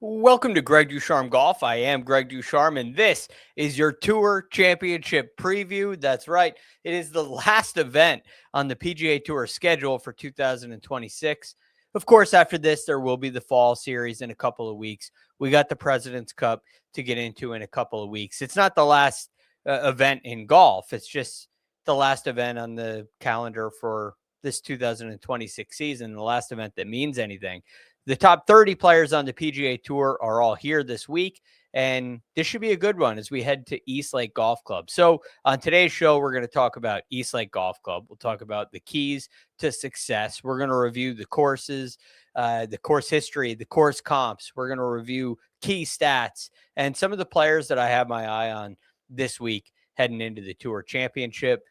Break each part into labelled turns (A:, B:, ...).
A: Welcome to Greg Ducharme Golf. I am Greg Ducharme, and this is your Tour Championship preview. That's right. It is the last event on the PGA Tour schedule for 2026. Of course, after this, there will be the fall series in a couple of weeks. We got the President's Cup to get into in a couple of weeks. It's not the last event in golf. It's just the last event on the calendar for this 2026 season, the last event that means anything. The top 30 players on the PGA Tour are all here this week, and this should be a good one as we head to East Lake Golf Club. So on today's show, we're going to talk about East Lake Golf Club. We'll talk about the keys to success. We're going to review the courses, the course history, the course comps. We're going to review key stats and some of the players that I have my eye on this week heading into the Tour Championship.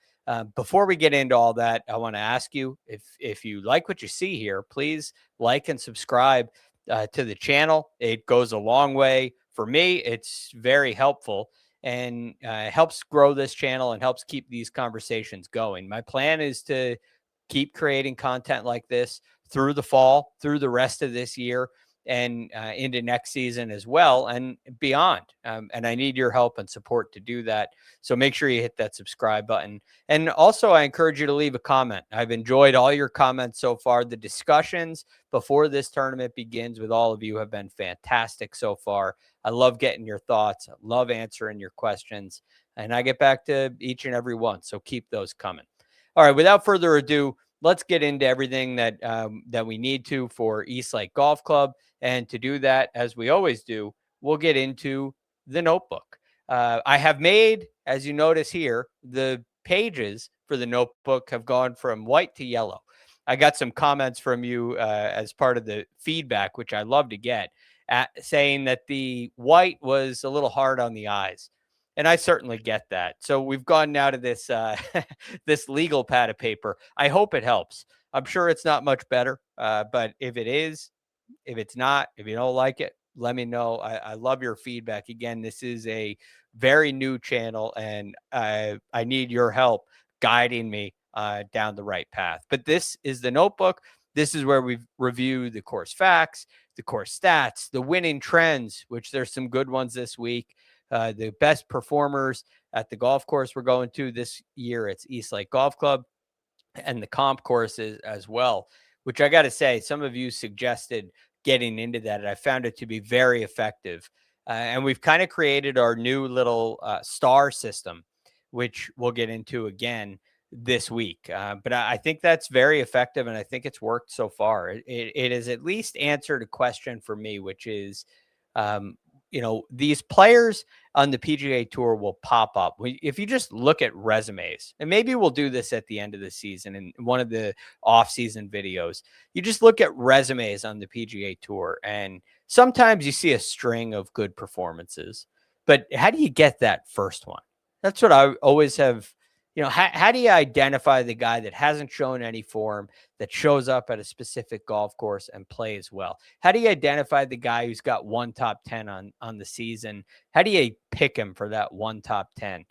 A: Before we get into all that, I want to ask you if you like what you see here, please like and subscribe to the channel. It goes a long way for me. It's very helpful and helps grow this channel and helps keep these conversations going. My plan is to keep creating content like this through the fall, through the rest of this year, and into next season as well and beyond. And I need your help and support to do that. So make sure you hit that subscribe button. And also, I encourage you to leave a comment. I've enjoyed all your comments so far. The discussions before this tournament begins with all of you have been fantastic so far. I love getting your thoughts. I love answering your questions. And I get back to each and every one. So keep those coming. All right, without further ado, let's get into everything that we need to for East Lake Golf Club. And to do that, as we always do, we'll get into the notebook. I have made, as you notice here, the pages for the notebook have gone from white to yellow. I got some comments from you as part of the feedback, which I love to get, saying that the white was a little hard on the eyes. And I certainly get that. So we've gone now to this this legal pad of paper. I hope it helps. I'm sure it's not much better, but if it is, if it's not, if you don't like it, let me know. I love your feedback. Again, this is a very new channel, and I need your help guiding me down the right path. But this is the notebook. This is where we review the course facts, the course stats, the winning trends, which there's some good ones this week. The best performers at the golf course we're going to this year. It's East Lake Golf Club, and the comp courses as well, which I got to say, some of you suggested getting into that, and I found it to be very effective. And we've kind of created our new little star system, which we'll get into again this week. But I think that's very effective, and I think it's worked so far. It has at least answered a question for me, which is, these players on the PGA Tour will pop up. If you just look at resumes, and maybe we'll do this at the end of the season in one of the off-season videos, you just look at resumes on the PGA Tour, and sometimes you see a string of good performances. But how do you get that first one? That's what I always have. How do you identify the guy that hasn't shown any form, that shows up at a specific golf course and plays well? How do you identify the guy who's got one top 10 on the season? How do you pick him for that one top 10?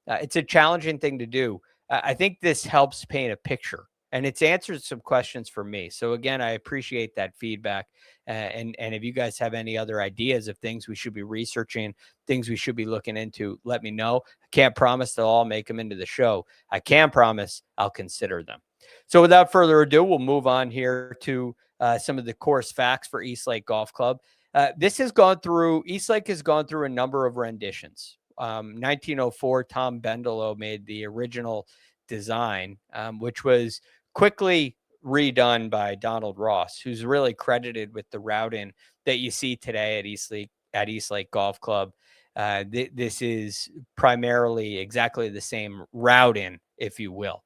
A: It's a challenging thing to do. I think this helps paint a picture, and it's answered some questions for me. So again, I appreciate that feedback. And if you guys have any other ideas of things we should be researching, things we should be looking into, let me know. I can't promise they'll all make them into the show. I can promise I'll consider them. So without further ado, we'll move on here to some of the course facts for East Lake Golf Club. East Lake has gone through a number of renditions. 1904, Tom Bendelow made the original design, which was quickly redone by Donald Ross, who's really credited with the routing that you see today at East Lake Golf Club. This is primarily exactly the same routing, if you will,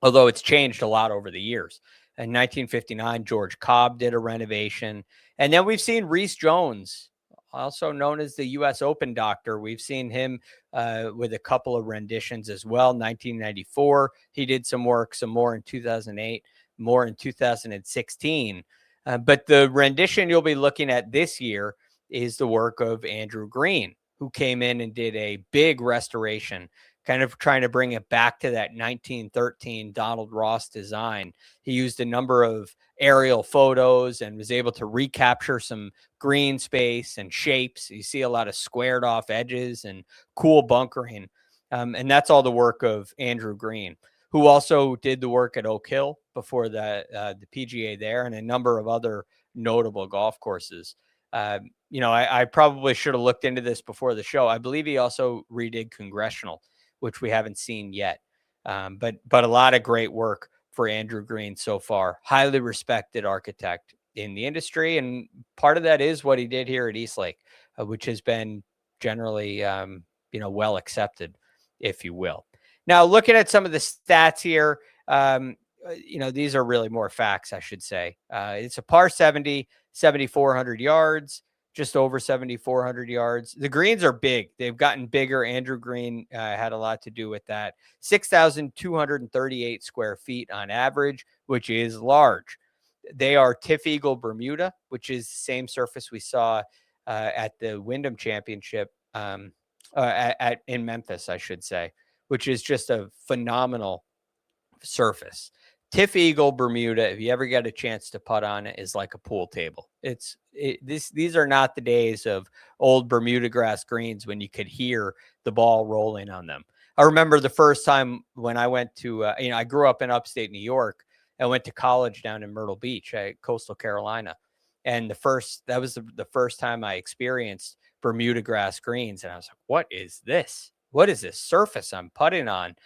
A: although it's changed a lot over the years. In 1959, George Cobb did a renovation. And then we've seen Reese Jones, also known as the U.S. Open doctor. We've seen him with a couple of renditions as well. 1994, he did some work, some more in 2008, more in 2016. But the rendition you'll be looking at this year is the work of Andrew Green, who came in and did a big restoration kind of trying to bring it back to that 1913 Donald Ross design. He used a number of aerial photos and was able to recapture some green space and shapes. You see a lot of squared off edges and cool bunkering. And that's all the work of Andrew Green, who also did the work at Oak Hill before the PGA there, and a number of other notable golf courses. I probably should have looked into this before the show. I believe he also redid Congressional, which we haven't seen yet. But a lot of great work for Andrew Green so far. Highly respected architect in the industry, and part of that is what he did here at Eastlake, which has been generally, well accepted, if you will. Now, looking at some of the stats here, these are really more facts, I should say. It's a par 70, 7,400 yards, just over 7,400 yards. The greens are big. They've gotten bigger. Andrew Green had a lot to do with that. 6,238 square feet on average, which is large. They are Tiff Eagle Bermuda, which is the same surface we saw at the Wyndham Championship in Memphis, I should say, which is just a phenomenal surface. Tiff Eagle Bermuda, if you ever get a chance to putt on it, is like a pool table. These are not the days of old Bermuda grass greens when you could hear the ball rolling on them. I remember the first time when I went to, I grew up in upstate New York. I went to college down in Myrtle Beach, coastal Carolina. And that was the first time I experienced Bermuda grass greens. And I was like, what is this? What is this surface I'm putting on?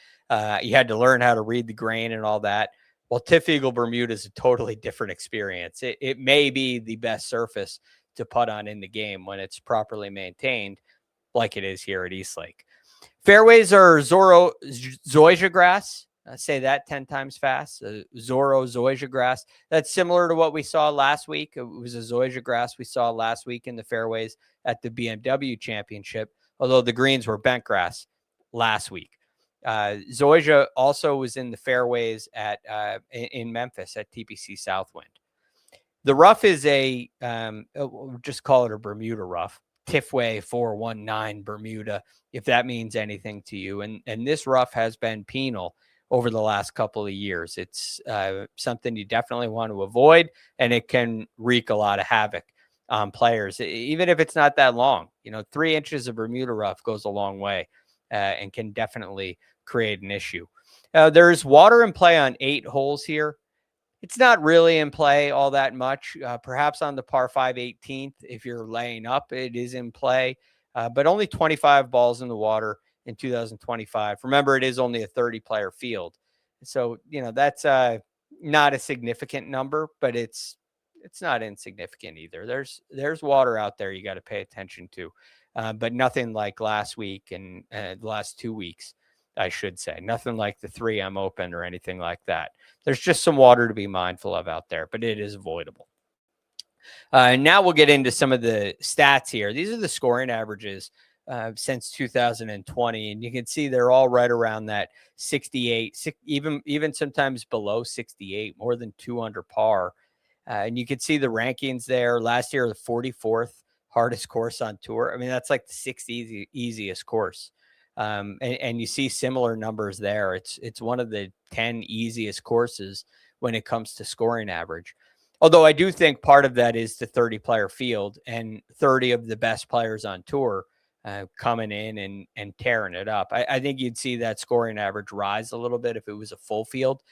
A: You had to learn how to read the grain and all that. Well, Tiff Eagle Bermuda is a totally different experience. It may be the best surface to putt on in the game when it's properly maintained, like it is here at Eastlake. Fairways are zoysia grass. Say that 10 times fast. Zoysia grass. That's similar to what we saw last week. It was a zoysia grass we saw last week in the fairways at the BMW Championship, although the greens were bent grass last week. Zoysia also was in the fairways in Memphis at TPC Southwind. The rough is we'll just call it a Bermuda rough. Tiffway 419 Bermuda, if that means anything to you. And this rough has been penal over the last couple of years. It's something you definitely want to avoid, and it can wreak a lot of havoc on players, even if it's not that long. 3 inches of Bermuda rough goes a long way and can definitely create an issue. There's water in play on 8 holes here. It's not really in play all that much. Perhaps on the par 5 18th, if you're laying up, it is in play, but only 25 balls in the water in 2025. Remember, it is only a 30-player field. So, that's not a significant number, but it's not insignificant either. There's water out there you got to pay attention to, but nothing like last week and the last 2 weeks, I should say. Nothing like the 3M Open or anything like that. There's just some water to be mindful of out there, but it is avoidable. Now we'll get into some of the stats here. These are the scoring averages since 2020, and you can see they're all right around that 68, even sometimes below 68, more than 2 under par. And you can see the rankings there. Last year, the 44th hardest course on tour. I mean, that's like the 6th easiest course. And you see similar numbers there. It's one of the 10 easiest courses when it comes to scoring average. Although I do think part of that is the 30-player field and 30 of the best players on tour coming in and tearing it up. I think you'd see that scoring average rise a little bit if it was a full field.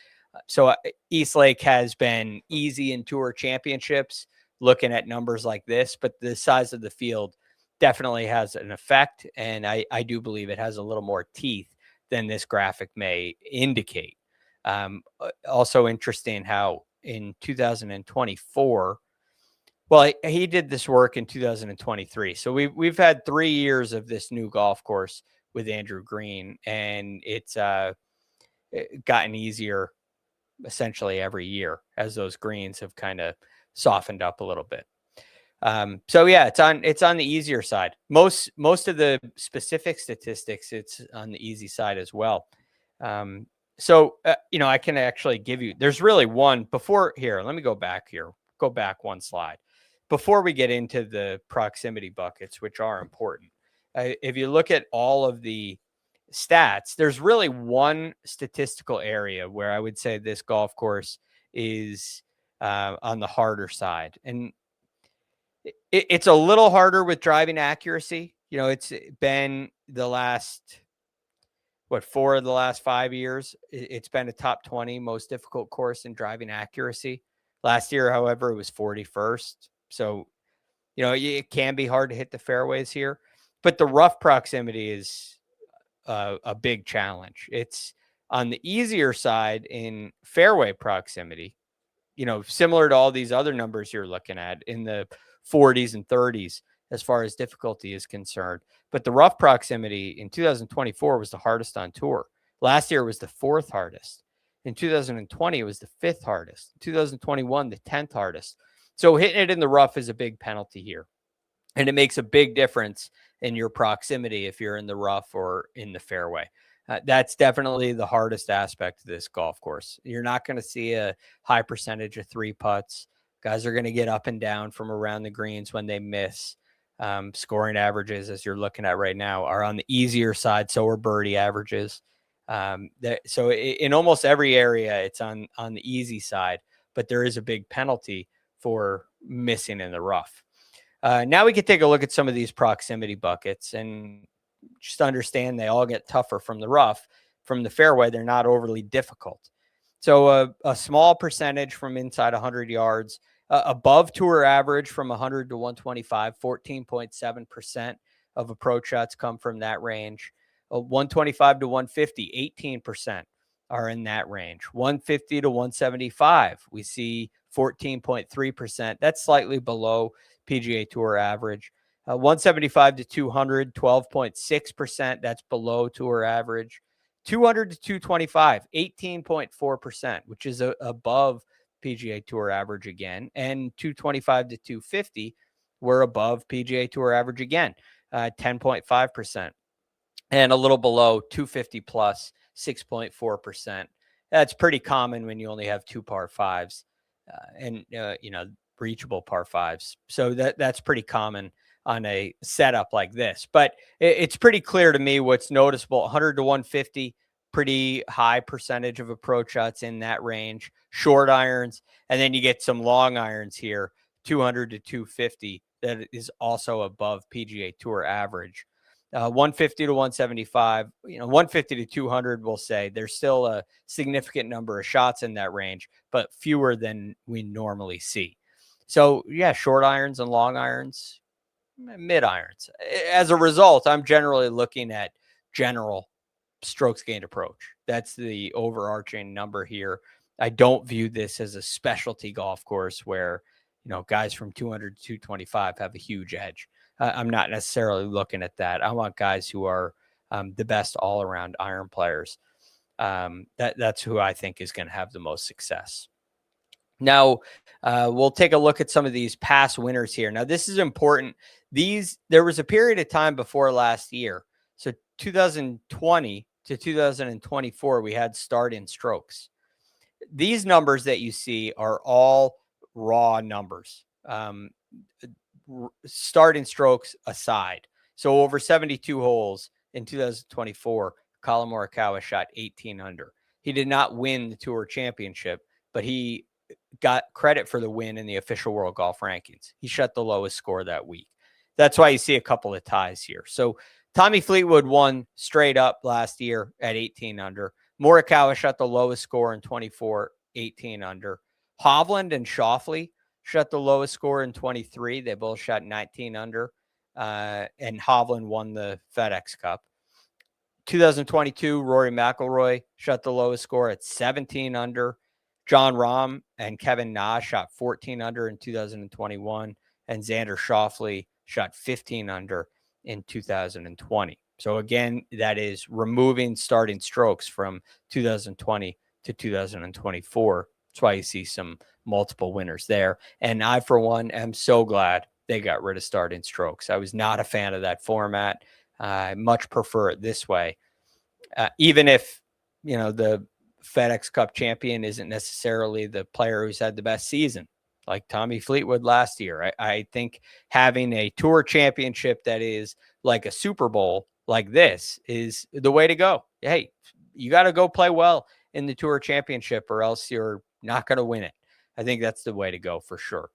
A: So Eastlake has been easy in tour championships looking at numbers like this, but the size of the field definitely has an effect. And I do believe it has a little more teeth than this graphic may indicate. Also interesting how in 2024, well, he did this work in 2023. So we've had 3 years of this new golf course with Andrew Green, and it's gotten easier essentially every year as those greens have kind of softened up a little bit. So yeah, it's on the easier side. Most of the specific statistics, it's on the easy side as well. So I can actually give you, there's really one before here. Let me go back one slide before we get into the proximity buckets, which are important. If you look at all of the stats, there's really one statistical area where I would say this golf course is on the harder side. And it's a little harder with driving accuracy. It's been the last, 4 of the last 5 years. It's been a top 20 most difficult course in driving accuracy. Last year, however, it was 41st. So, it can be hard to hit the fairways here. But the rough proximity is a big challenge. It's on the easier side in fairway proximity, similar to all these other numbers you're looking at in the 40s and 30s as far as difficulty is concerned. But the rough proximity in 2024 was the hardest on tour. Last year was the 4th hardest. In 2020, it was the 5th hardest. In 2021, the 10th hardest. So hitting it in the rough is a big penalty here. And it makes a big difference in your proximity if you're in the rough or in the fairway. That's definitely the hardest aspect of this golf course. You're not going to see a high percentage of 3 putts. Guys are going to get up and down from around the greens when they miss. Scoring averages, as you're looking at right now, are on the easier side. So are birdie averages. So in almost every area, it's on the easy side, but there is a big penalty for missing in the rough. Now we can take a look at some of these proximity buckets and just understand they all get tougher from the rough. From the fairway, they're not overly difficult. So a small percentage from inside 100 yards, above tour average from 100 to 125, 14.7% of approach shots come from that range. 125 to 150, 18% are in that range. 150 to 175, we see 14.3%. That's slightly below PGA Tour average. 175 to 200, 12.6%. That's below tour average. 200 to 225, 18.4%, which is above PGA Tour average again. And 225 to 250, we're above PGA Tour average again, 10.5%. And a little below 250 plus, 6.4%. That's pretty common when you only have 2 par 5s and reachable par 5s. So that's pretty common on a setup like this. But it's pretty clear to me what's noticeable. 100 to 150, pretty high percentage of approach shots in that range. Short irons, and then you get some long irons here, 200 to 250. That is also above PGA Tour average. 150 to 175, 150 to 200, we'll say there's still a significant number of shots in that range, but fewer than we normally see. So yeah, short irons and long irons, mid irons. As a result, I'm generally looking at general strokes gained approach. That's the overarching number here. I don't view this as a specialty golf course where, guys from 200 to 225 have a huge edge. I'm not necessarily looking at that. I want guys who are the best all around iron players. That's who I think is going to have the most success. Now, we'll take a look at some of these past winners here. Now, this is important. There was a period of time before last year. So 2020 to 2024, we had start-in strokes. These numbers that you see are all raw numbers, start-in strokes aside. So over 72 holes in 2024, Collin Morikawa shot 18 under. He did not win the Tour Championship, but he got credit for the win in the official World Golf Rankings. He shot the lowest score that week. That's why you see a couple of ties here. So Tommy Fleetwood won straight up last year at 18 under. Morikawa shot the lowest score in 24, 18 under. Hovland and Schauffele shot the lowest score in 23. They both shot 19 under. And Hovland won the FedExCup. 2022, Rory McIlroy shot the lowest score at 17 under. Jon Rahm and Kevin Na shot 14 under in 2021. And Xander Schauffele shot 15 under in 2020. So again, that is removing starting strokes from 2020 to 2024. That's why you see some multiple winners there. And I, for one, am so glad they got rid of starting strokes. I was not a fan of that format. I much prefer it this way. Even if, the FedEx Cup champion isn't necessarily the player who's had the best season, like Tommy Fleetwood last year. I think having a tour championship that is like a Super Bowl like this is the way to go. Hey, you got to go play well in the Tour Championship or else you're not going to win it. I think that's the way to go for sure.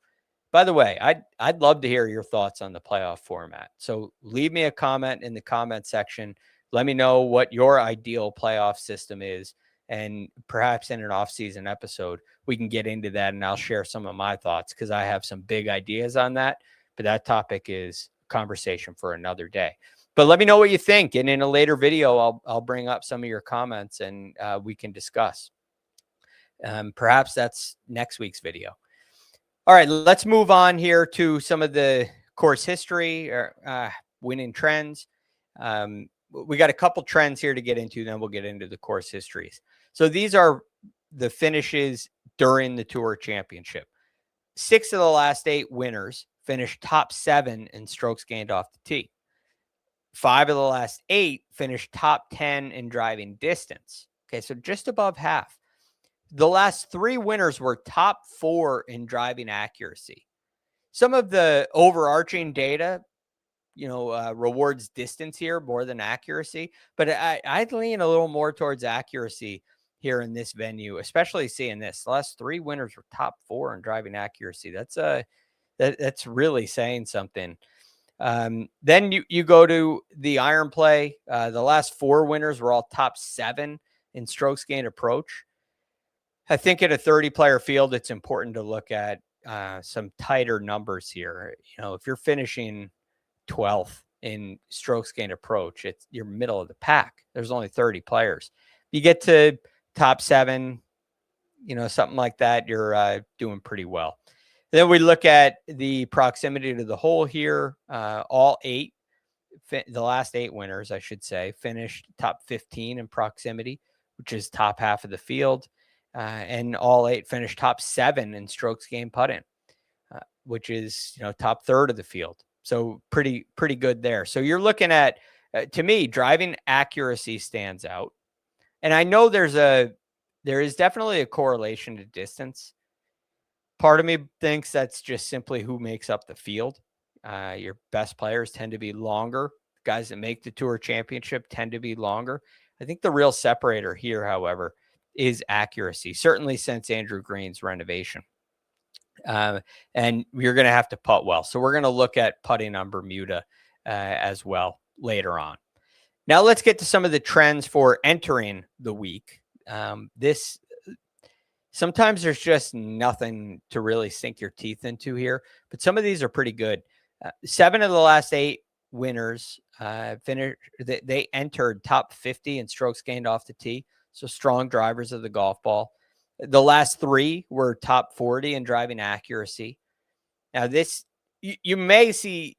A: By the way, I'd love to hear your thoughts on the playoff format. So leave me a comment in the comment section. Let me know what your ideal playoff system is. And perhaps in an off-season episode, we can get into that and I'll share some of my thoughts because I have some big ideas on that. But that topic is conversation for another day. But let me know what you think. And in a later video, I'll bring up some of your comments and we can discuss. Perhaps that's next week's video. All right, let's move on here to some of the course history or winning trends. We got a couple trends here to get into, then we'll get into the course histories. So these are the finishes during the Tour Championship. 6 of the last 8 winners finished top 7 in strokes gained off the tee. 5 of the last 8 finished top 10 in driving distance. Okay, so just above half. The last 3 winners were top 4 in driving accuracy. Some of the overarching data, rewards distance here more than accuracy, but I'd lean a little more towards accuracy here in this venue, especially seeing this. The last 3 winners were top 4 in driving accuracy. That's really saying something. Then you go to the iron play. The last 4 winners were all top 7 in strokes gained approach. I think in a 30-player field, it's important to look at some tighter numbers here. If you're finishing 12th in strokes gained approach, you're middle of the pack. There's only 30 players. You get to top 7, something like that, you're doing pretty well. Then we look at the proximity to the hole here. All 8, the last 8 winners, I should say, finished top 15 in proximity, which is top half of the field. And all 8 finished top 7 in strokes gained putting, which is, top third of the field. So pretty good there. So you're looking at, to me, driving accuracy stands out. And I know there is definitely a correlation to distance. Part of me thinks that's just simply who makes up the field. Your best players tend to be longer. Guys that make the Tour Championship tend to be longer. I think the real separator here, however, is accuracy, certainly since Andrew Green's renovation. And you're going to have to putt well. So we're going to look at putting on Bermuda as well later on. Now let's get to some of the trends for entering the week. Sometimes there's just nothing to really sink your teeth into here, but some of these are pretty good. 7 of the last 8 winners they entered top 50 in strokes gained off the tee. So strong drivers of the golf ball. The last 3 were top 40 in driving accuracy. Now you may see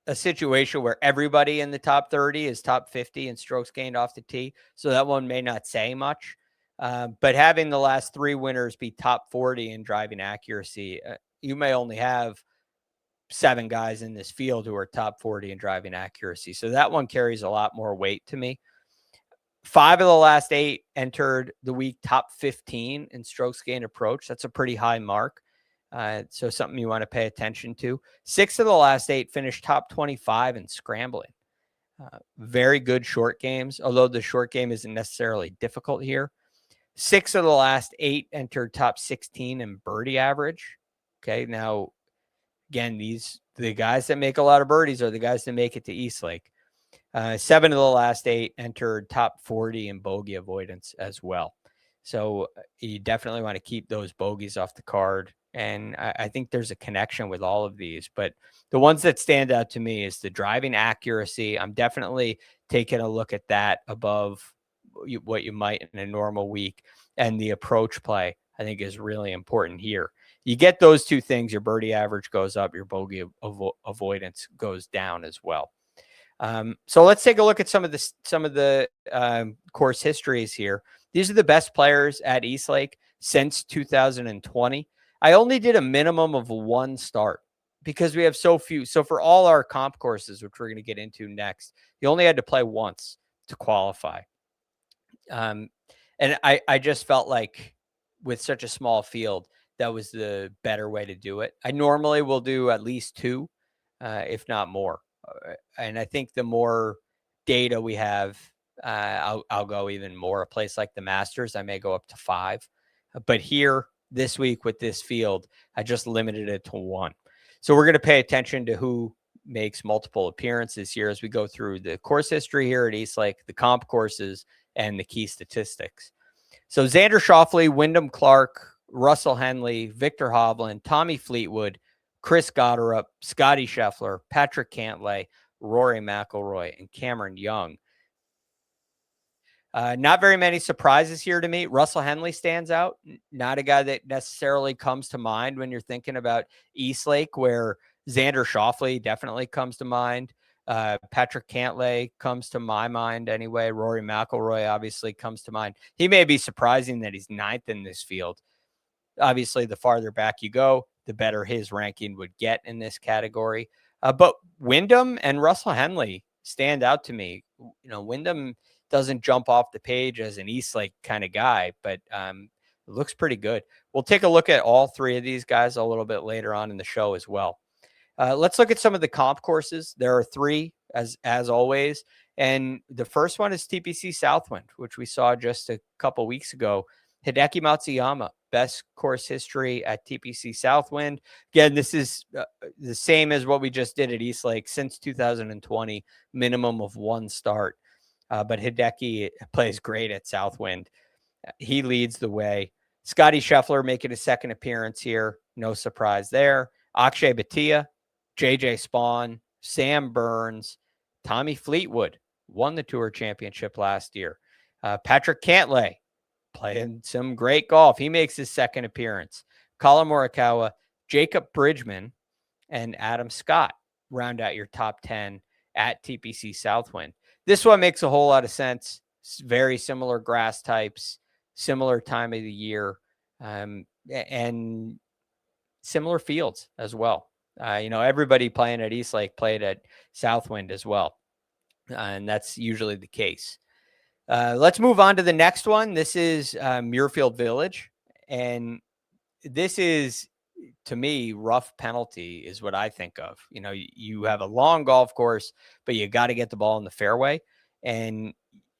A: a situation where everybody in the top 30 is top 50 in strokes gained off the tee. So that one may not say much. But having the last 3 winners be top 40 in driving accuracy, you may only have 7 guys in this field who are top 40 in driving accuracy. So that one carries a lot more weight to me. 5 of the last 8 entered the week top 15 in strokes gained approach. That's a pretty high mark. So something you want to pay attention to. 6 of the last 8 finished top 25 in scrambling. Very good short games, although the short game isn't necessarily difficult here. 6 of the last 8 entered top 16 in birdie average. Okay, now, again, the guys that make a lot of birdies are the guys that make it to Eastlake. 7 of the last 8 entered top 40 in bogey avoidance as well. So you definitely want to keep those bogeys off the card. And I think there's a connection with all of these. But the ones that stand out to me is the driving accuracy. I'm definitely taking a look at that above what you might in a normal week. And the approach play, I think, is really important here. You get those 2 things, your birdie average goes up, your bogey avoidance goes down as well. So let's take a look at some of the course histories here. These are the best players at Eastlake since 2020. I only did a minimum of 1 start because we have so few. So for all our comp courses, which we're going to get into next, you only had to play once to qualify. And I just felt like with such a small field, that was the better way to do it. I normally will do at least 2, if not more. And I think the more data we have, I'll go even more. A place like the Masters, I may go up to 5. But here this week with this field, I just limited it to 1. So we're going to pay attention to who makes multiple appearances here as we go through the course history here at East Lake, the comp courses, and the key statistics. So Xander Schauffele, Wyndham Clark, Russell Henley, Victor Hovland, Tommy Fleetwood, Chris Gotterup, Scotty Scheffler, Patrick Cantlay, Rory McIlroy, and Cameron Young. Not very many surprises here to me. Russell Henley stands out. Not a guy that necessarily comes to mind when you're thinking about East Lake, where Xander Schauffele definitely comes to mind. Patrick Cantlay comes to my mind anyway. Rory McIlroy obviously comes to mind. He may be surprising that he's 9th in this field. Obviously, the farther back you go, the better his ranking would get in this category. But Wyndham and Russell Henley stand out to me. Wyndham doesn't jump off the page as an East Lake kind of guy, but it looks pretty good. We'll take a look at all 3 of these guys a little bit later on in the show as well. Let's look at some of the comp courses. There are 3 as always. And the first one is TPC Southwind, which we saw just a couple weeks ago. Hideki Matsuyama, best course history at TPC Southwind. Again, this is the same as what we just did at East Lake since 2020, minimum of 1 start. But Hideki plays great at Southwind. He leads the way. Scotty Scheffler making a second appearance here. No surprise there. Akshay Bhatia, JJ Spawn, Sam Burns, Tommy Fleetwood won the Tour Championship last year. Patrick Cantlay playing some great golf. He makes his second appearance. Colin Morikawa, Jacob Bridgman, and Adam Scott round out your top 10 at TPC Southwind. This one makes a whole lot of sense. It's very similar grass types, similar time of the year, and similar fields as well. Everybody playing at East Lake played at Southwind as well. And that's usually the case. Let's move on to the next one. This is Muirfield Village. And this is, to me, rough penalty is what I think of. You have a long golf course, but you got to get the ball in the fairway, and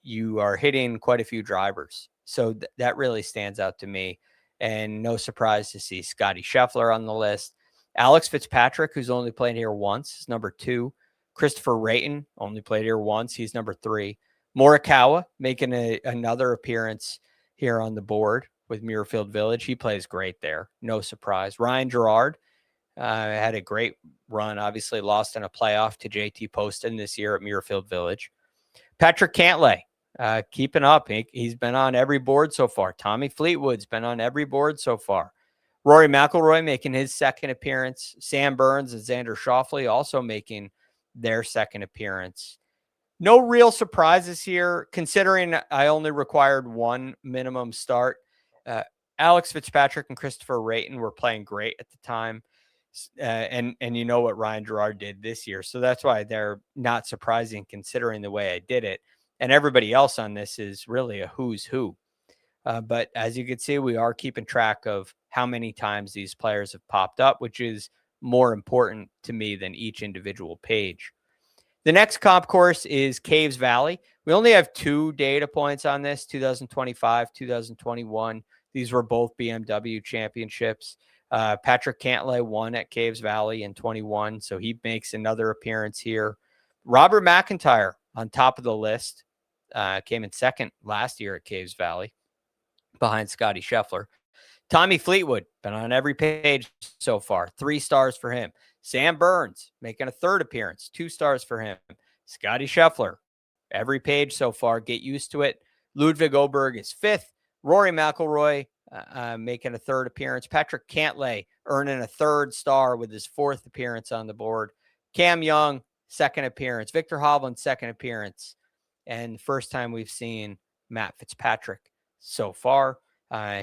A: you are hitting quite a few drivers. So that really stands out to me. And no surprise to see Scotty Scheffler on the list. Alex Fitzpatrick, who's only played here once, is number 2. Christopher Rayton only played here once. He's number 3. Morikawa making another appearance here on the board with Muirfield Village. He plays great there. No surprise. Ryan Gerard had a great run. Obviously lost in a playoff to JT Poston this year at Muirfield Village. Patrick Cantlay keeping up. He's been on every board so far. Tommy Fleetwood's been on every board so far. Rory McIlroy making his second appearance. Sam Burns and Xander Schauffele also making their second appearance. No real surprises here, considering I only required 1 minimum start. Alex Fitzpatrick and Christopher Rayton were playing great at the time. And you know what Ryan Gerard did this year. So that's why they're not surprising considering the way I did it. And everybody else on this is really a who's who. But as you can see, we are keeping track of how many times these players have popped up, which is more important to me than each individual page. The next comp course is Caves Valley. We only have 2 data points on this, 2025, 2021. These were both BMW championships. Patrick Cantlay won at Caves Valley in 21, so he makes another appearance here. Robert McIntyre on top of the list, came in second last year at Caves Valley behind Scotty Scheffler. Tommy Fleetwood, been on every page so far, 3 stars for him. Sam Burns making a third appearance, 2 stars for him. Scotty Scheffler, every page so far, get used to it. Ludwig Oberg is 5th. Rory McIlroy making a third appearance. Patrick Cantlay earning a 3rd star with his 4th appearance on the board. Cam Young, 2nd appearance. Victor Hovland, 2nd appearance. And first time we've seen Matt Fitzpatrick so far.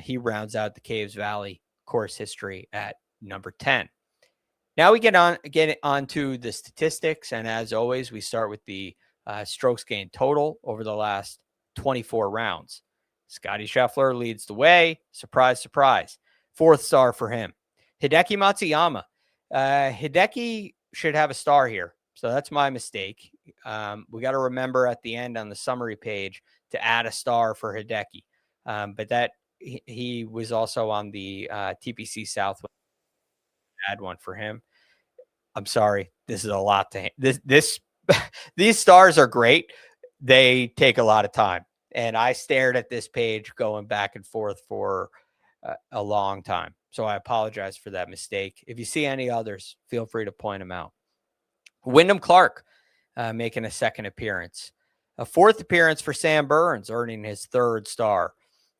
A: He rounds out the Caves Valley course history at number 10. Now we get on to the statistics. And as always, we start with the strokes gained total over the last 24 rounds. Scotty Scheffler leads the way. Surprise, surprise. 4th star for him. Hideki Matsuyama. Hideki should have a star here. So that's my mistake. We got to remember at the end on the summary page to add a star for Hideki. But that he was also on the TPC South. Add one for him. I'm sorry, this is a lot to this. These stars are great. They take a lot of time, and I stared at this page going back and forth for a long time. So I apologize for that mistake. If you see any others, feel free to point them out. Wyndham Clark making a second appearance. A fourth appearance for Sam Burns, earning his third star.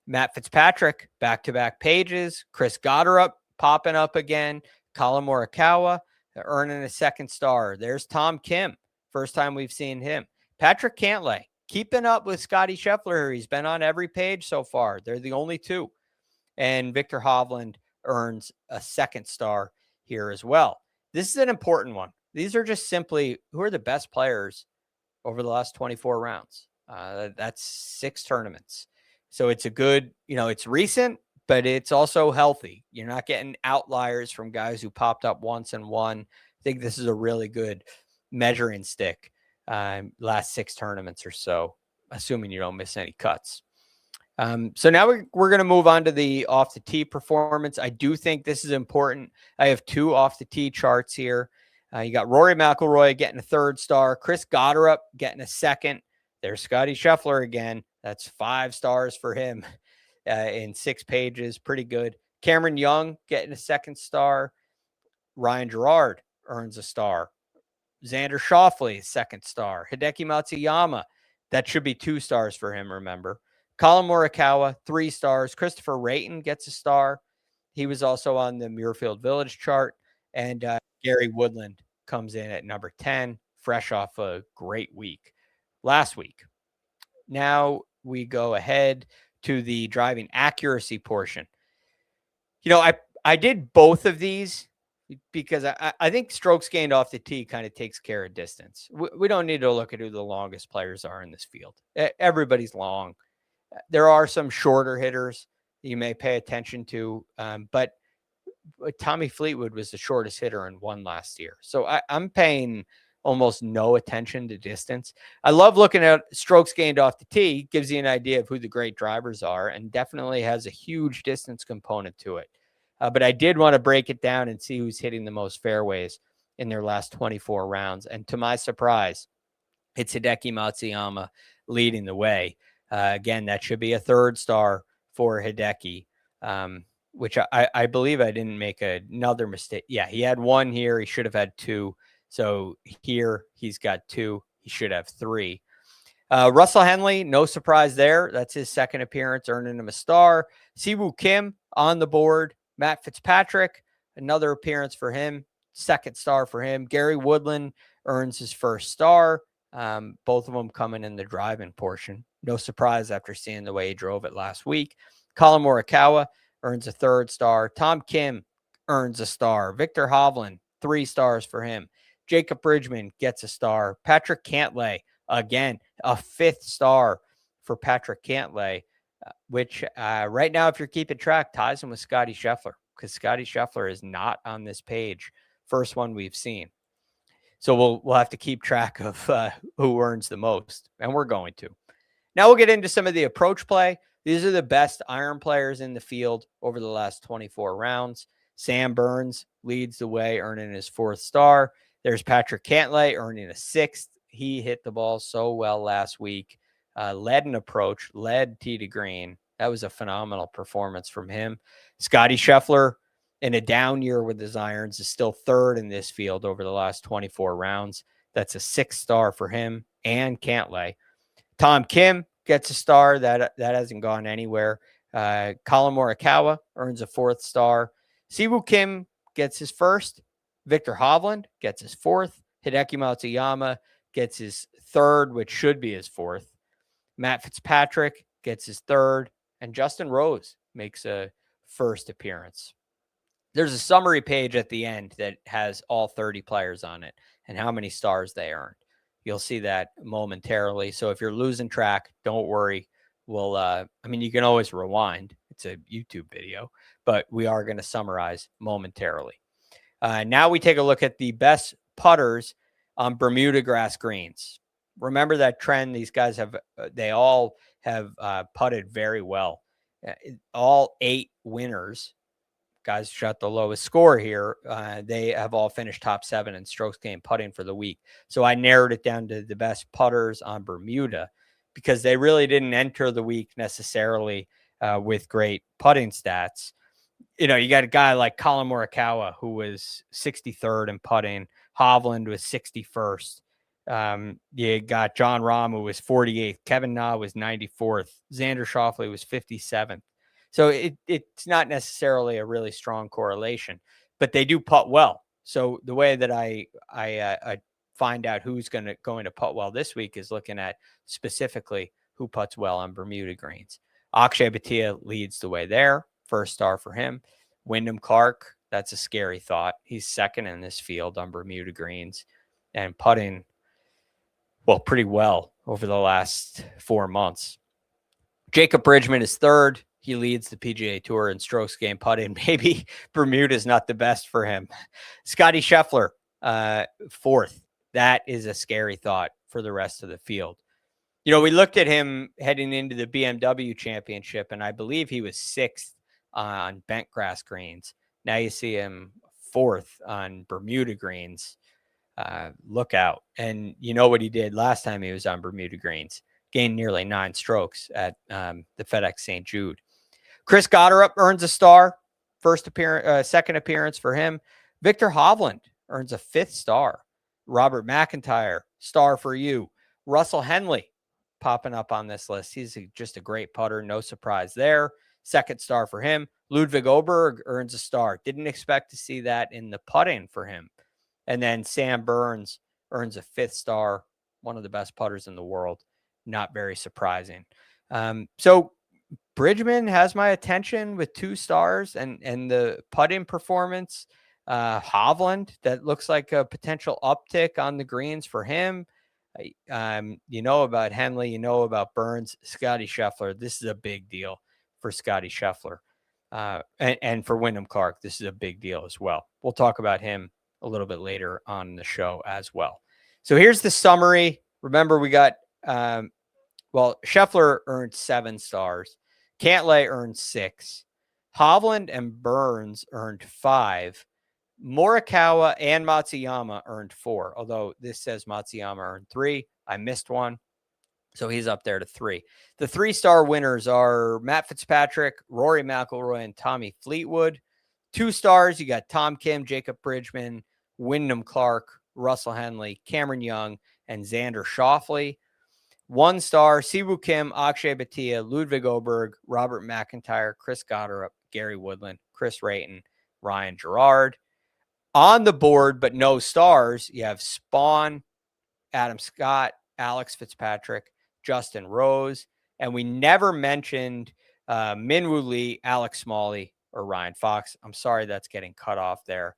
A: Matt Fitzpatrick, back-to-back pages. Chris Goddard popping up again. Colin Morikawa earning a second star. There's Tom Kim. First time we've seen him. Patrick Cantlay, keeping up with Scotty Scheffler. He's been on every page so far. They're the only two. And Victor Hovland earns a second star here as well. This is an important one. These are just simply who are the best players over the last 24 rounds. That's 6 tournaments. So it's a good, it's recent, but it's also healthy. You're not getting outliers from guys who popped up once and won. I think this is a really good measuring stick. Last 6 tournaments or so, assuming you don't miss any cuts. So now we're going to move on to the off the tee performance. I do think this is important. I have 2 off the tee charts here. You got Rory McIlroy getting a third star, Chris Goddard getting a second. There's Scotty Scheffler again. That's 5 stars for him in 6 pages. Pretty good. Cameron Young getting a second star. Ryan Gerard earns a star. Xander Schauffele, second star. Hideki Matsuyama, that should be 2 stars for him, remember. Colin Morikawa, 3 stars. Christopher Rayton gets a star. He was also on the Muirfield Village chart. And Gary Woodland comes in at number 10, fresh off a great week last week. Now we go ahead to the driving accuracy portion. I did both of these because I think strokes gained off the tee kind of takes care of distance. We don't need to look at who the longest players are in this field. Everybody's long. There are some shorter hitters you may pay attention to, but Tommy Fleetwood was the shortest hitter and won last year. So I'm paying almost no attention to distance. I love looking at strokes gained off the tee. Gives you an idea of who the great drivers are and definitely has a huge distance component to it. But I did want to break it down and see who's hitting the most fairways in their last 24 rounds. And to my surprise, it's Hideki Matsuyama leading the way. Again, that should be a third star for Hideki, which I believe I didn't make another mistake. Yeah, he had 1 here. He should have had 2. So here he's got 2. He should have 3. Russell Henley, no surprise there. That's his second appearance, earning him a star. Siwoo Kim on the board. Matt Fitzpatrick, another appearance for him. Second star for him. Gary Woodland earns his first star. Both of them coming in the driving portion. No surprise after seeing the way he drove it last week. Colin Morikawa earns a third star. Tom Kim earns a star. Victor Hovland, 3 stars for him. Jacob Bridgman gets a star. Patrick Cantlay, again, a 5th star for Patrick Cantlay, which right now, if you're keeping track, ties him with Scotty Scheffler because Scotty Scheffler is not on this page. First one we've seen. So we'll have to keep track of who earns the most, and we're going to. Now we'll get into some of the approach play. These are the best iron players in the field over the last 24 rounds. Sam Burns leads the way, earning his 4th star. There's Patrick Cantlay earning a 6th. He hit the ball so well last week. Led an approach, led tee to green. That was a phenomenal performance from him. Scotty Scheffler, in a down year with his irons, is still 3rd in this field over the last 24 rounds. That's a 6th star for him and Cantlay. Tom Kim gets a star. That hasn't gone anywhere. Colin Morikawa earns a 4th star. Siwoo Kim gets his 1st. Victor Hovland gets his 4th. Hideki Matsuyama gets his 3rd, which should be his 4th. Matt Fitzpatrick gets his 3rd. And Justin Rose makes a 1st appearance. There's a summary page at the end that has all 30 players on it and how many stars they earned. You'll see that momentarily. So if you're losing track, don't worry. You can always rewind. It's a YouTube video, but we are going to summarize momentarily. Now we take a look at the best putters on Bermuda grass greens. Remember that trend. These guys they all have putted very well. All 8 winners, guys shot the lowest score here. They have all finished top 7 in strokes gained putting for the week. So I narrowed it down to the best putters on Bermuda because they really didn't enter the week necessarily with great putting stats. You know, you got a guy like Colin Morikawa, who was 63rd in putting. Hovland was 61st. You got John Rahm, who was 48th. Kevin Na was 94th. Xander Schauffele was 57th. So it's not necessarily a really strong correlation, but they do putt well. So the way that I find out who's going to putt well this week is looking at specifically who putts well on Bermuda greens. Akshay Bhatia leads the way there. First star for him. Wyndham Clark, that's a scary thought. He's second in this field on Bermuda greens and putting, well, pretty well over the last 4 months. Jacob Bridgman is third. He leads the PGA Tour in strokes gained putting. Maybe Bermuda is not the best for him. Scotty Scheffler, fourth. That is a scary thought for the rest of the field. You know, we looked at him heading into the BMW Championship, and I believe he was 6th on bent grass greens. Now you see him 4th on Bermuda greens. Look out. And you know what he did last time he was on Bermuda greens? Gained nearly 9 strokes at the FedEx St. Jude. Chris Gotterup earns a star. Second appearance for him. Victor Hovland earns a 5th star. Robert McIntyre, star for you. Russell Henley popping up on this list. He's just a great putter. No surprise there. 2nd star for him. Ludwig Oberg earns a star. Didn't expect to see that in the putting for him. And then Sam Burns earns a 5th star. One of the best putters in the world. Not very surprising. So Bridgman has my attention with 2 stars and the putting performance. Hovland, that looks like a potential uptick on the greens for him. You know about Henley, you know about Burns. Scotty Scheffler, this is a big deal for Scotty Scheffler. And for Wyndham Clark, this is a big deal as well. We'll talk about him a little bit later on the show as well. So here's the summary. Remember, we got, Scheffler earned 7 stars. Cantlay earned 6. Hovland and Burns earned 5. Morikawa and Matsuyama earned 4, although this says Matsuyama earned 3. I missed one, so he's up there to 3. The 3-star winners are Matt Fitzpatrick, Rory McIlroy, and Tommy Fleetwood. 2 stars, you got Tom Kim, Jacob Bridgman, Wyndham Clark, Russell Henley, Cameron Young, and Xander Schauffele. 1 star, Siwoo Kim, Akshay Bhatia, Ludwig Oberg, Robert McIntyre, Chris Gotterup, Gary Woodland, Chris Rayton, Ryan Gerard. On the board, but no stars, you have Spawn, Adam Scott, Alex Fitzpatrick, Justin Rose, and we never mentioned Minwoo Lee, Alex Smalley, or Ryan Fox. I'm sorry that's getting cut off there.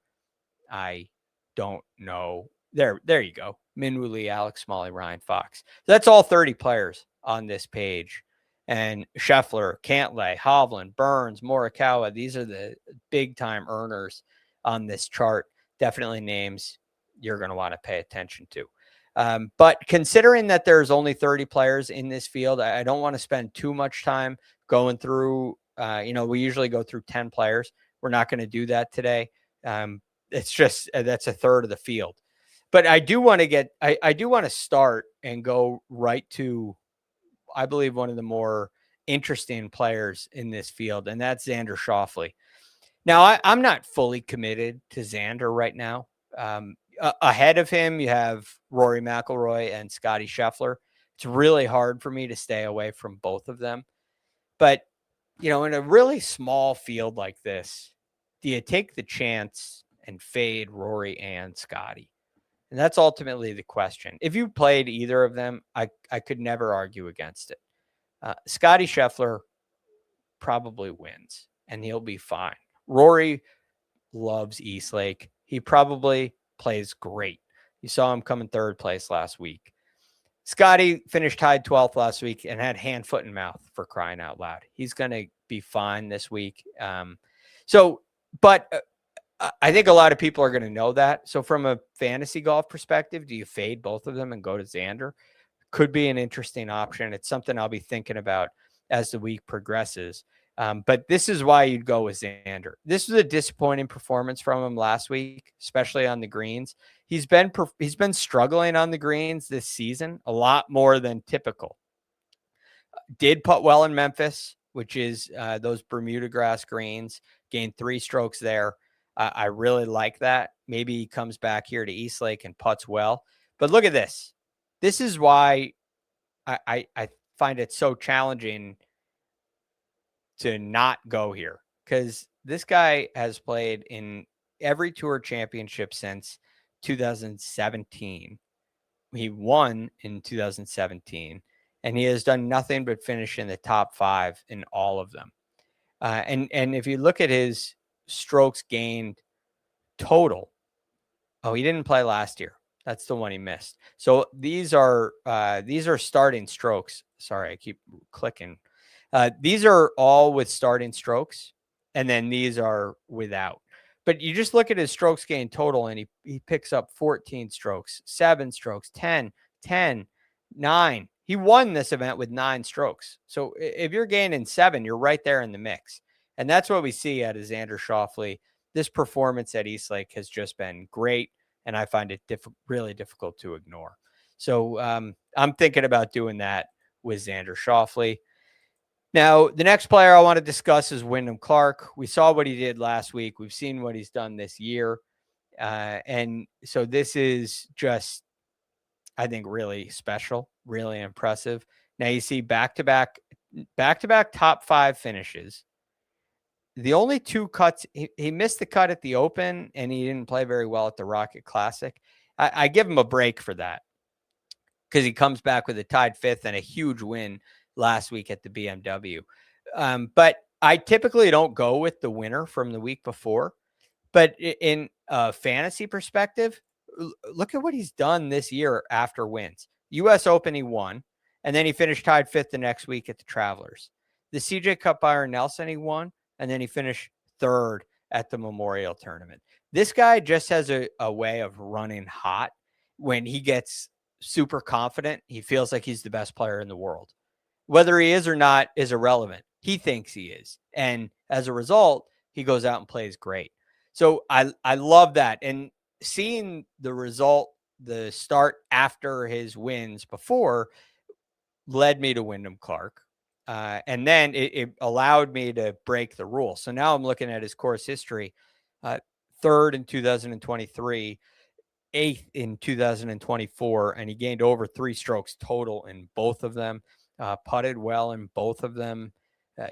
A: I don't know. There you go. Minwoo Lee, Alex Smalley, Ryan Fox. That's all 30 players on this page. And Scheffler, Cantlay, Hovland, Burns, Morikawa, these are the big-time earners on this chart. Definitely names you're going to want to pay attention to. But considering that there's only 30 players in this field, I don't want to spend too much time going through, we usually go through 10 players. We're not going to do that today. It's just, that's a third of the field. But I do want to start and go right to, I believe, one of the more interesting players in this field, and that's Xander Schauffele. Now, I'm not fully committed to Xander right now. Ahead of him, you have Rory McIlroy and Scotty Scheffler. It's really hard for me to stay away from both of them. But, in a really small field like this, do you take the chance and fade Rory and Scotty? And that's ultimately the question. If you played either of them, I could never argue against it. Scotty Scheffler probably wins, and he'll be fine. Rory loves Eastlake. He probably plays great. You saw him come in 3rd place last week. Scotty finished tied 12th last week and had hand, foot, and mouth, for crying out loud. He's going to be fine this week. But I think a lot of people are going to know that. So from a fantasy golf perspective, do you fade both of them and go to Xander? Could be an interesting option. It's something I'll be thinking about as the week progresses. But this is why you'd go with Xander. This was a disappointing performance from him last week, especially on the greens. He's been struggling on the greens this season a lot more than typical. Did putt well in Memphis, which is those Bermuda grass greens. Gained 3 strokes there. I really like that. Maybe he comes back here to Eastlake and putts well. But look at this. This is why I find it so challenging to not go here, because this guy has played in every tour championship since 2017. He won in 2017, and he has done nothing but finish in the top 5 in all of them. And if you look at his strokes gained total, he didn't play last year. That's the one he missed. So these are starting strokes. Sorry, I keep clicking. These are all with starting strokes, and then these are without. But you just look at his strokes gained total, and he picks up 14 strokes, 7 strokes, 10, 10, 9. He won this event with 9 strokes. So if you're gaining 7, you're right there in the mix. And that's what we see out of Xander Schauffele. This performance at Eastlake has just been great, and I find it really difficult to ignore. So I'm thinking about doing that with Xander Schauffele. Now, the next player I want to discuss is Wyndham Clark. We saw what he did last week. We've seen what he's done this year. And so this is just, I think, really special, really impressive. Now you see back-to-back top 5 finishes. The only 2 cuts, he missed the cut at the Open, and he didn't play very well at the Rocket Classic. I give him a break for that, because he comes back with a tied 5th and a huge win last week at the BMW. But I typically don't go with the winner from the week before. But in a fantasy perspective, look at what he's done this year after wins. U.S. Open, he won, and then he finished tied 5th the next week at the Travelers. The CJ Cup Byron Nelson, he won, and then he finished 3rd at the Memorial Tournament. This guy just has a way of running hot. When he gets super confident, he feels like he's the best player in the world. Whether he is or not is irrelevant. He thinks he is. And as a result, he goes out and plays great. So I love that. And seeing the result, the start after his wins before, led me to Wyndham Clark. And then it allowed me to break the rule. So now I'm looking at his course history. 3rd in 2023, 8th in 2024, and he gained over 3 strokes total in both of them. Putted well in both of them,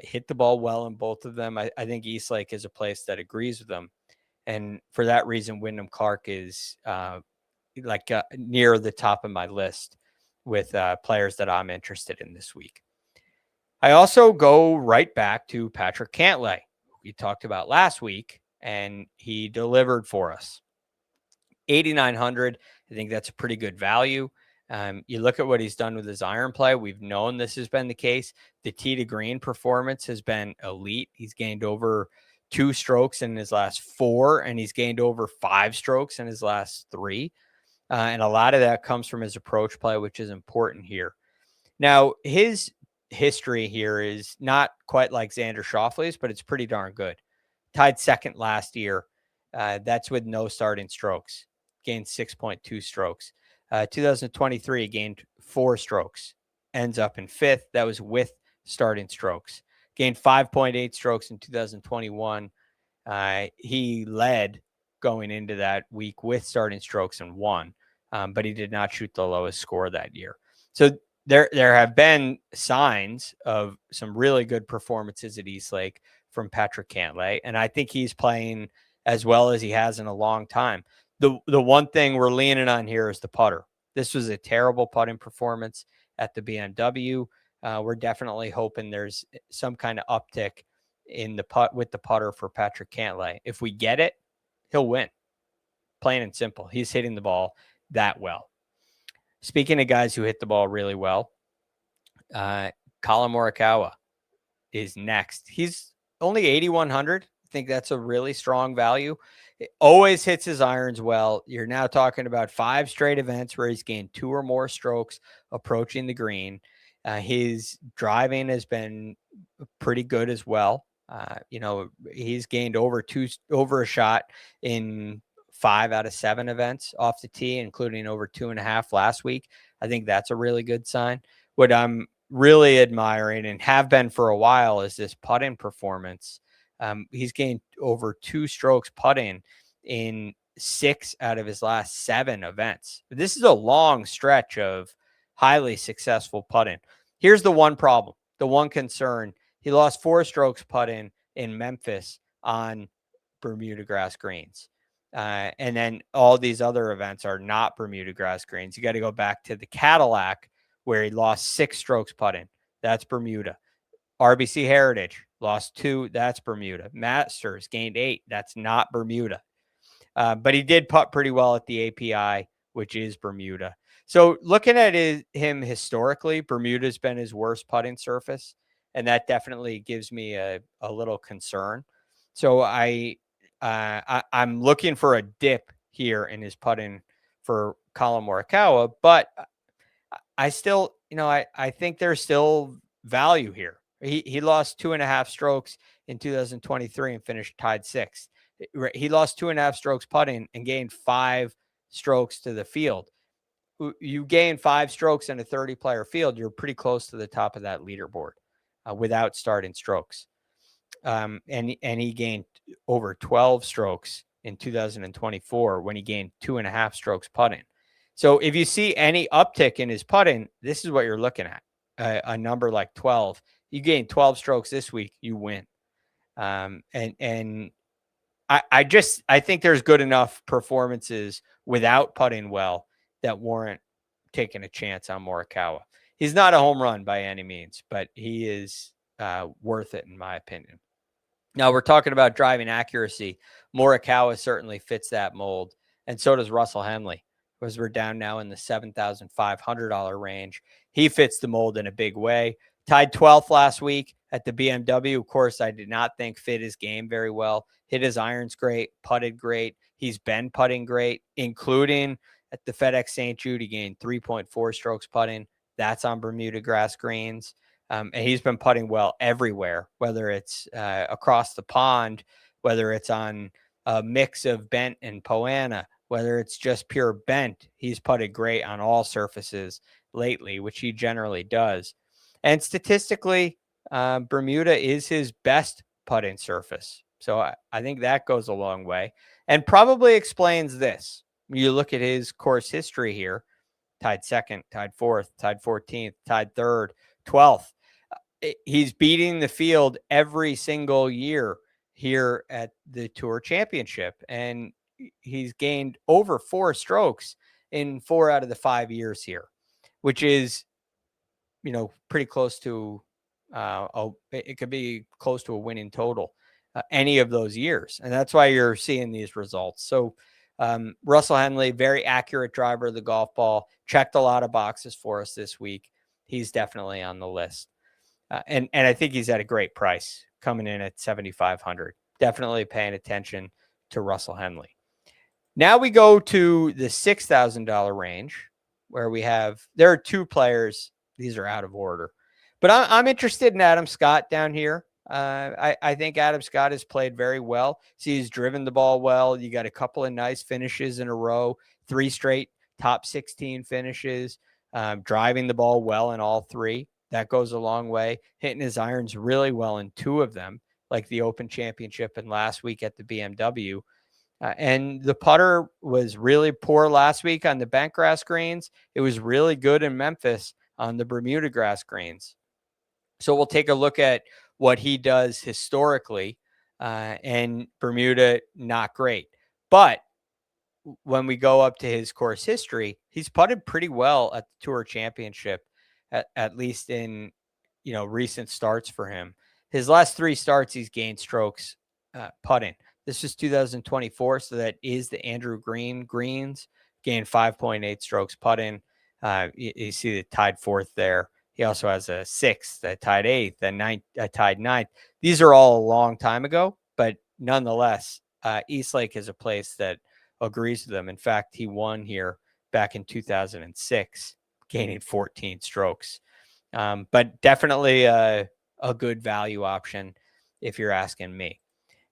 A: hit the ball well in both of them. I think Eastlake is a place that agrees with them. And for that reason, Wyndham Clark is near the top of my list with players that I'm interested in this week. I also go right back to Patrick Cantlay, who we talked about last week, and he delivered for us. 8,900. I think that's a pretty good value. You look at what he's done with his iron play. We've known this has been the case. The tee to green performance has been elite. He's gained over 2 strokes in his last 4, and he's gained over 5 strokes in his last 3. And a lot of that comes from his approach play, which is important here. Now, his history here is not quite like Xander Schauffele's, but it's pretty darn good. Tied 2nd last year. That's with no starting strokes. Gained 6.2 strokes. 2023 gained 4 strokes. Ends up in 5th. That was with starting strokes. Gained 5.8 strokes in 2021. He led going into that week with starting strokes and won, but he did not shoot the lowest score that year. So there have been signs of some really good performances at Eastlake from Patrick Cantlay, and I think he's playing as well as he has in a long time. The one thing we're leaning on here is the putter. This was a terrible putting performance at the BMW. We're definitely hoping there's some kind of uptick in the putt with the putter for Patrick Cantlay. If we get it, he'll win. Plain and simple. He's hitting the ball that well. Speaking of guys who hit the ball really well, Colin Morikawa is next. He's only 8,100. think that's a really strong value. It always hits his irons well. You're now talking about 5 straight events where he's gained 2 or more strokes approaching the green. His driving has been pretty good as well. He's gained over a shot in 5 out of 7 events off the tee, including over 2.5 last week. I think that's a really good sign. What I'm really admiring and have been for a while is this putting performance. He's gained over 2 strokes putting in 6 out of his last 7 events. This is a long stretch of highly successful putting. Here's the one problem, the one concern. He lost 4 strokes putting in Memphis on Bermuda grass greens. And then all these other events are not Bermuda grass greens. You got to go back to the Cadillac where he lost 6 strokes putting. That's Bermuda. RBC Heritage lost 2. That's Bermuda. Masters gained 8. That's not Bermuda. But he did putt pretty well at the API, which is Bermuda. So looking at him historically, Bermuda's been his worst putting surface, and that definitely gives me a little concern. So I'm looking for a dip here in his putting for Collin Morikawa, but I still, I think there's still value here. He lost 2.5 strokes in 2023 and finished tied 6th. He lost 2.5 strokes putting and gained 5 strokes to the field. You gain 5 strokes in a 30-player field, you're pretty close to the top of that leaderboard without starting strokes. And he gained over 12 strokes in 2024 when he gained 2.5 strokes putting. So if you see any uptick in his putting, this is what you're looking at. A number like 12. You gain 12 strokes this week, you win. And I think there's good enough performances without putting well that warrant taking a chance on Morikawa. He's not a home run by any means, but he is worth it in my opinion. Now we're talking about driving accuracy. Morikawa certainly fits that mold, and so does Russell Henley, because we're down now in the $7,500 range. He fits the mold in a big way. Tied 12th last week at the BMW. Of course, I did not think fit his game very well. Hit his irons great, putted great. He's been putting great, including at the FedEx St. Jude. He gained 3.4 strokes putting. That's on Bermuda grass greens. And he's been putting well everywhere, whether it's across the pond, whether it's on a mix of bent and Poana, whether it's just pure bent. He's putted great on all surfaces lately, which he generally does. And statistically, Bermuda is his best putting surface. So I think that goes a long way and probably explains this. You look at his course history here, tied 2nd, tied 4th, tied 14th, tied 3rd, 12th. He's beating the field every single year here at the Tour Championship. And he's gained over 4 strokes in 4 out of the 5 years here, which is, pretty close to, it could be close to a winning total any of those years. And that's why you're seeing these results. So Russell Henley, very accurate driver of the golf ball, checked a lot of boxes for us this week. He's definitely on the list. And I think he's at a great price coming in at $7,500. Definitely paying attention to Russell Henley. Now we go to the $6,000 range where there are 2 players. These are out of order, but I'm interested in Adam Scott down here. I think Adam Scott has played very well. See, he's driven the ball well. You got a couple of nice finishes in a row, 3 straight top 16 finishes, driving the ball well in all 3. That goes a long way. Hitting his irons really well in 2 of them, like the Open Championship and last week at the BMW. And the putter was really poor last week on the bent grass greens. It was really good in Memphis on the Bermuda grass greens. So we'll take a look at what he does historically. And Bermuda, not great. But when we go up to his course history, he's putted pretty well at the Tour Championship, at least in, recent starts for him. His last 3 starts, he's gained strokes putting. This is 2024, so that is the Andrew Green greens, gained 5.8 strokes putting. You see the tied 4th there. He also has a 6th, a tied 8th, a 9th, a tied 9th. These are all a long time ago, but nonetheless, Eastlake is a place that agrees with them. In fact, he won here back in 2006, gaining 14 strokes. But definitely a good value option if you're asking me.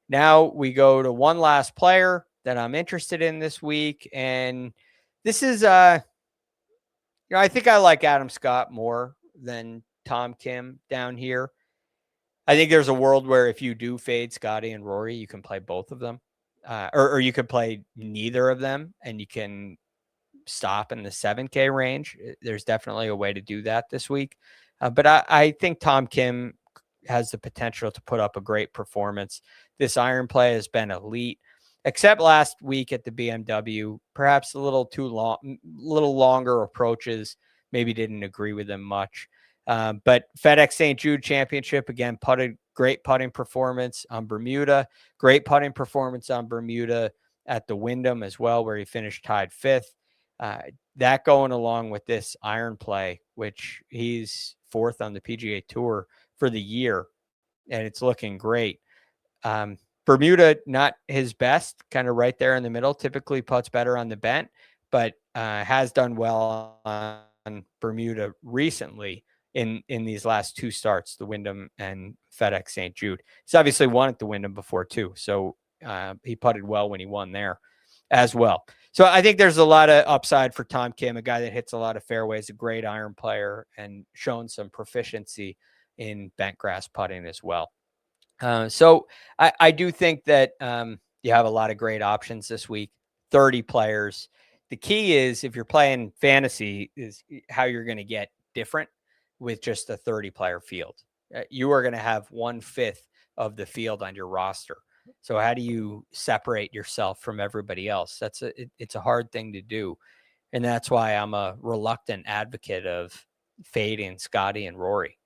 A: Now we go to one last player that I'm interested in this week. And this is, I think I like Adam Scott more than Tom Kim down here. I think there's a world where if you do fade Scotty and Rory, you can play both of them, or you could play neither of them, and you can stop in the 7K range. There's definitely a way to do that this week. But I think Tom Kim has the potential to put up a great performance. This iron play has been elite, except last week at the BMW, perhaps a little too long, little longer approaches, maybe didn't agree with him much. But FedEx St. Jude Championship, again, great putting performance on Bermuda, great putting performance on Bermuda at the Wyndham as well, where he finished tied 5th. That going along with this iron play, which he's 4th on the PGA Tour for the year, and it's looking great. Bermuda, not his best, kind of right there in the middle, typically puts better on the bent, but has done well on Bermuda recently in these last 2 starts, the Wyndham and FedEx St. Jude. He's obviously won at the Wyndham before too, so he putted well when he won there as well. So I think there's a lot of upside for Tom Kim, a guy that hits a lot of fairways, a great iron player, and shown some proficiency in bent grass putting as well. So I do think that you have a lot of great options this week, 30 players. The key is, if you're playing fantasy, is how you're going to get different with just a 30-player field. You are going to have 1/5 of the field on your roster. So how do you separate yourself from everybody else? It's a hard thing to do. And that's why I'm a reluctant advocate of fading Scotty and Rory.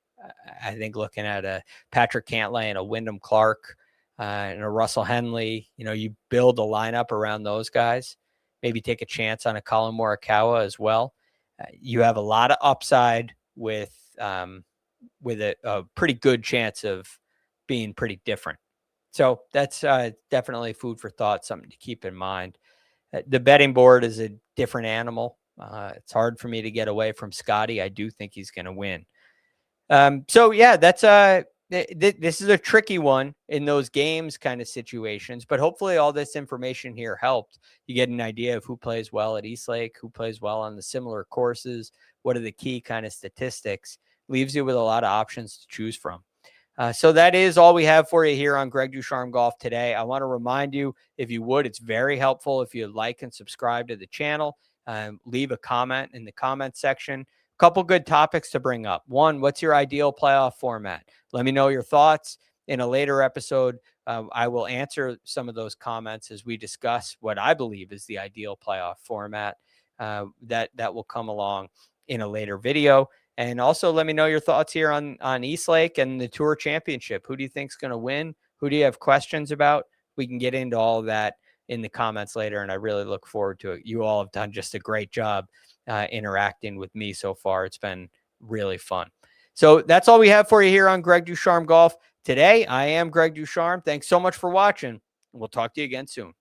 A: I think looking at a Patrick Cantlay and a Wyndham Clark and a Russell Henley, you build a lineup around those guys. Maybe take a chance on a Colin Morikawa as well. You have a lot of upside with a pretty good chance of being pretty different. So that's definitely food for thought, something to keep in mind. The betting board is a different animal. It's hard for me to get away from Scotty. I do think he's going to win. So yeah, that's this is a tricky one in those games kind of situations, but hopefully all this information here helped you get an idea of who plays well at Eastlake, who plays well on the similar courses, what are the key kind of statistics, leaves you with a lot of options to choose from. So that is all we have for you here on Greg DuCharme Golf today. I want to remind you, if you would, it's very helpful if you like and subscribe to the channel. Leave a comment in the comment section. Couple good topics to bring up. One, what's your ideal playoff format? Let me know your thoughts. In a later episode, I will answer some of those comments as we discuss what I believe is the ideal playoff format. That will come along in a later video. And also let me know your thoughts here on Eastlake and the Tour Championship. Who do you think is going to win? Who do you have questions about? We can get into all of that in the comments later, and I really look forward to it. You all have done just a great job interacting with me so far. It's been really fun. So that's all we have for you here on Greg DuCharme Golf today. I am Greg DuCharme. Thanks so much for watching. We'll talk to you again soon.